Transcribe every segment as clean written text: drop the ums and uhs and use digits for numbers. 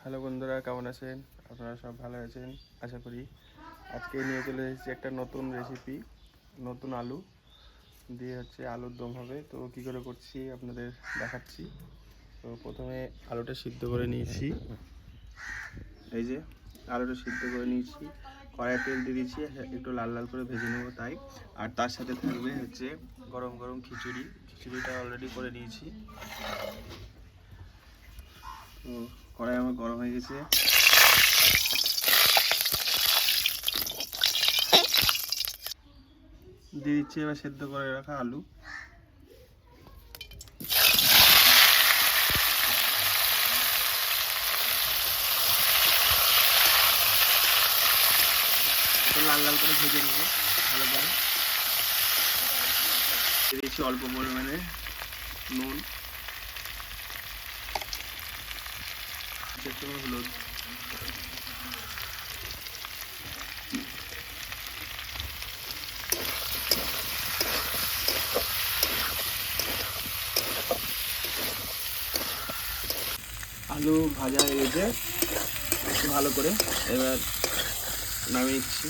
Hello বন্ধুরা, কেমন আছেন? আপনারা সব ভালো আছেন আশা করি। আজকে নিয়ে চলে এসেছি একটা নতুন রেসিপি, নতুন আলু দিয়ে আলুর দম হবে। তো কী করে করছি আপনাদের দেখাচ্ছি। তো প্রথমে আলুটা সিদ্ধ করে নিয়েছি, এই যে আলুটা সিদ্ধ করে নিয়েছি, কড়াইয়ে তেল দিয়ে দিয়েছি, একটু লাল লাল করে ভেজে নেবো তাই। আর তার সাথে থাকবে গরম গরম খিচুড়িটা অলরেডি করে নিয়েছি। তো কড়াই আমার গরম হয়ে গেছে, দিয়ে দিচ্ছি এবার সেদ্ধ করে রাখা আলু। লাল লাল করে ভেজে নেবো ভালো করে। দিয়ে দিচ্ছি অল্প পরিমাণে নুন, হলুদ। আলু ভাজা হয়ে গেছে ভালো করে, এবার নামিয়ে দিচ্ছি।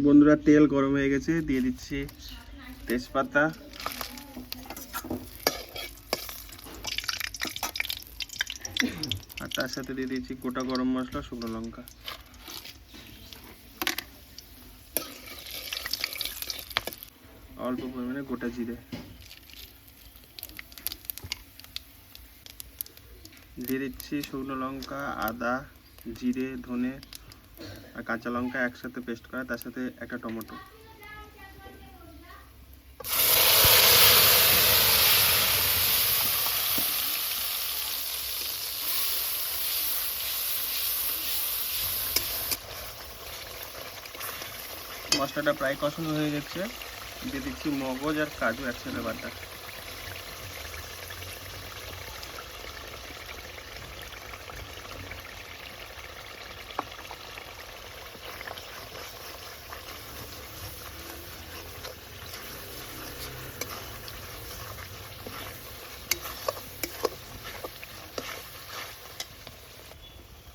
বন্ধুরা, তেল গরম হয়ে গেছে, দিয়ে দিচ্ছি তেজপাতা, আর তার সাথে দিয়ে দিচ্ছি গোটা গরম মশলা, শুকনো লঙ্কা, অল্প পরিমাণে গোটা জিরে, দিয়ে দিচ্ছি শুকনো লঙ্কা, আদা, জিরে, ধনে আর কাঁচা লঙ্কা একসাথে পেস্ট করা, তার সাথে একটা টমেটো। মশলাটা প্রায় কষানো হয়ে গেছে, দিয়ে দিচ্ছি মগজ আর কাজু একসাথে বাটা।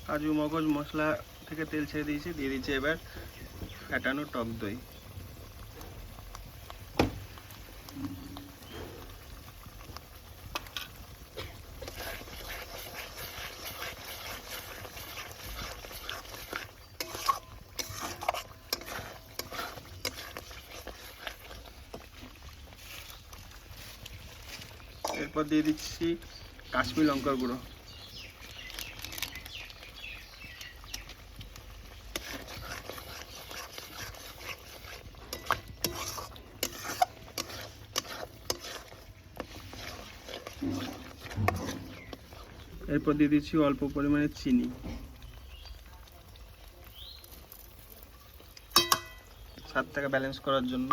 কাজু মগজ মশলা থেকে তেল ছেড়ে দিয়েছি, দিয়ে দিচ্ছি এবার ফ্যাটানো টক দই। এরপর দিয়ে দিচ্ছি কাশ্মীর লঙ্কার গুঁড়ো। এরপর দিয়ে দিচ্ছি অল্প পরিমাণে চিনি, স্বাদটাকে ব্যালেন্স করার জন্য।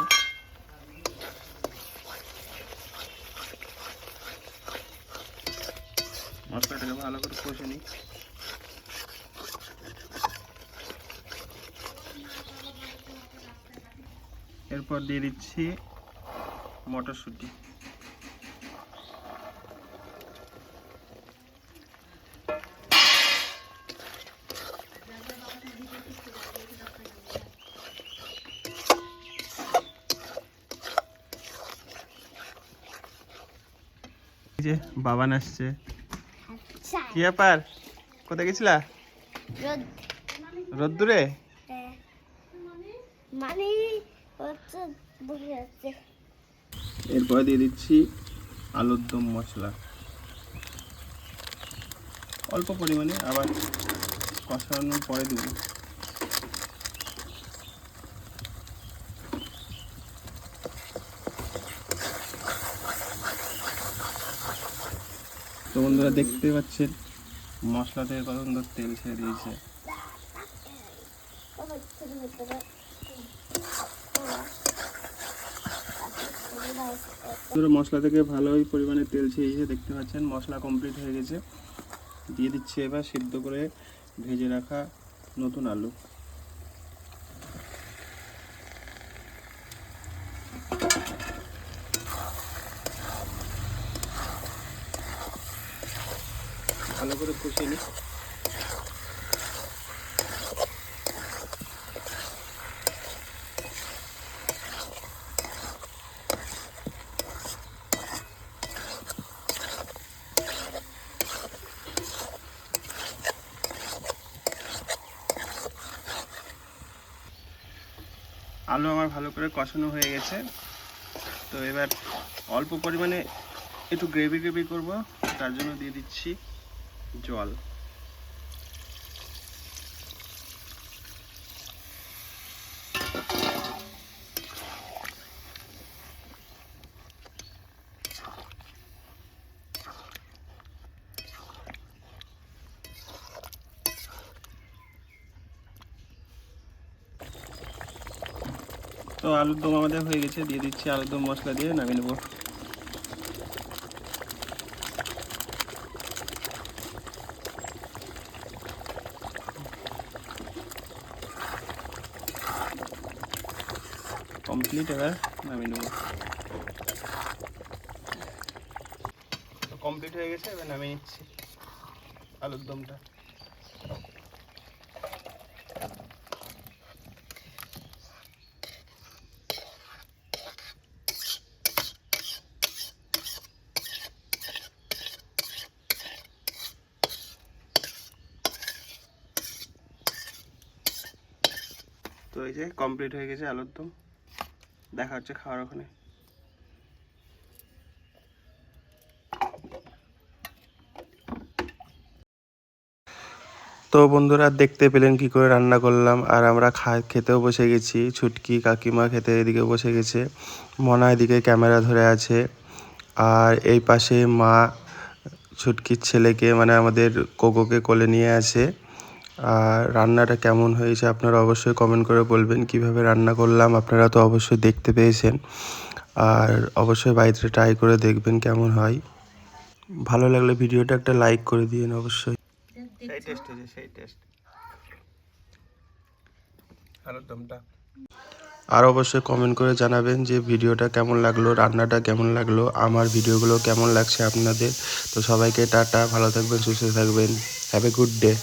মশলাটাকে ভালো করে কষে নিই। এরপর দিয়ে দিচ্ছি মটরশুঁটি, যে বাবান আসছে। কি ব্যাপার, কোথায় গেছিলা? রোদ্দুরে? এরপরে দিয়ে দিচ্ছি আলুর দম মশলা অল্প পরিমাণে, আবার কষানোর পরে দেব। তো বন্ধুরা, দেখতে পাচ্ছেন মশলা থেকে কত সুন্দর তেল ছেড়ে দিয়েছে। মশলা থেকে ভালোই পরিমাণে তেল ছেড়েছে, দেখতে পাচ্ছেন মশলা কমপ্লিট হয়ে গেছে। দিয়ে দিচ্ছি এবার সিদ্ধ করে ভেজে রাখা নতুন আলু। ভালো করে কষিয়ে নিই। আলু আমার ভালো করে কষানো হয়ে গেছে। তো এবার অল্প পরিমাণে একটু গ্রেভি গ্রেভি করবো, তার জন্য দিয়ে দিচ্ছি জল। তো আলুর দম আমাদের হয়ে গেছে, দিয়ে দিচ্ছি আলুর দম মশলা দিয়ে নামিয়ে নেবো। কমপ্লিট, এবার নামিয়ে নেবো। তো কমপ্লিট হয়ে গেছে, এবার নামিয়ে নিচ্ছি আলুর দমটা। তো এই যে কমপ্লিট হয়ে গেছে আলুর দম। দেখা হচ্ছে খাওয়ার ওখানে। তো বন্ধুরা দেখতে পেলেন কি করে রান্না করলাম, আর আমরা খেতেও বসে গেছি। ছুটকি কাকিমা খেতে এদিকে বসে গেছে, মনা এদিকে ক্যামেরা ধরে আছে, আর এই পাশে মা ছুটকির ছেলেকে মানে আমাদের কোকোকে কোলে নিয়ে আসে। আর রান্নাটা কেমন হয়েছে আপনারা অবশ্যই কমেন্ট করে বলবেন। কিভাবে রান্না করলাম আপনারা তো অবশ্যই দেখতে পেয়েছেন, আর অবশ্যই বাড়িতে ট্রাই করে দেখবেন কেমন হয়। ভালো লাগলে ভিডিওটা একটা লাইক করে দিন অবশ্যই। সেই টেস্ট হয়েছে, সেই টেস্ট আলুর দমটা। আর অবশ্যই কমেন্ট করে জানাবেন যে ভিডিওটা কেমন লাগলো, রান্নাটা কেমন লাগলো, আমার ভিডিওগুলো কেমন লাগছে আপনাদের। তো সবাইকে টাটা, ভালো থাকবেন, সুস্থ থাকবেন, হ্যাভ এ গুড ডে।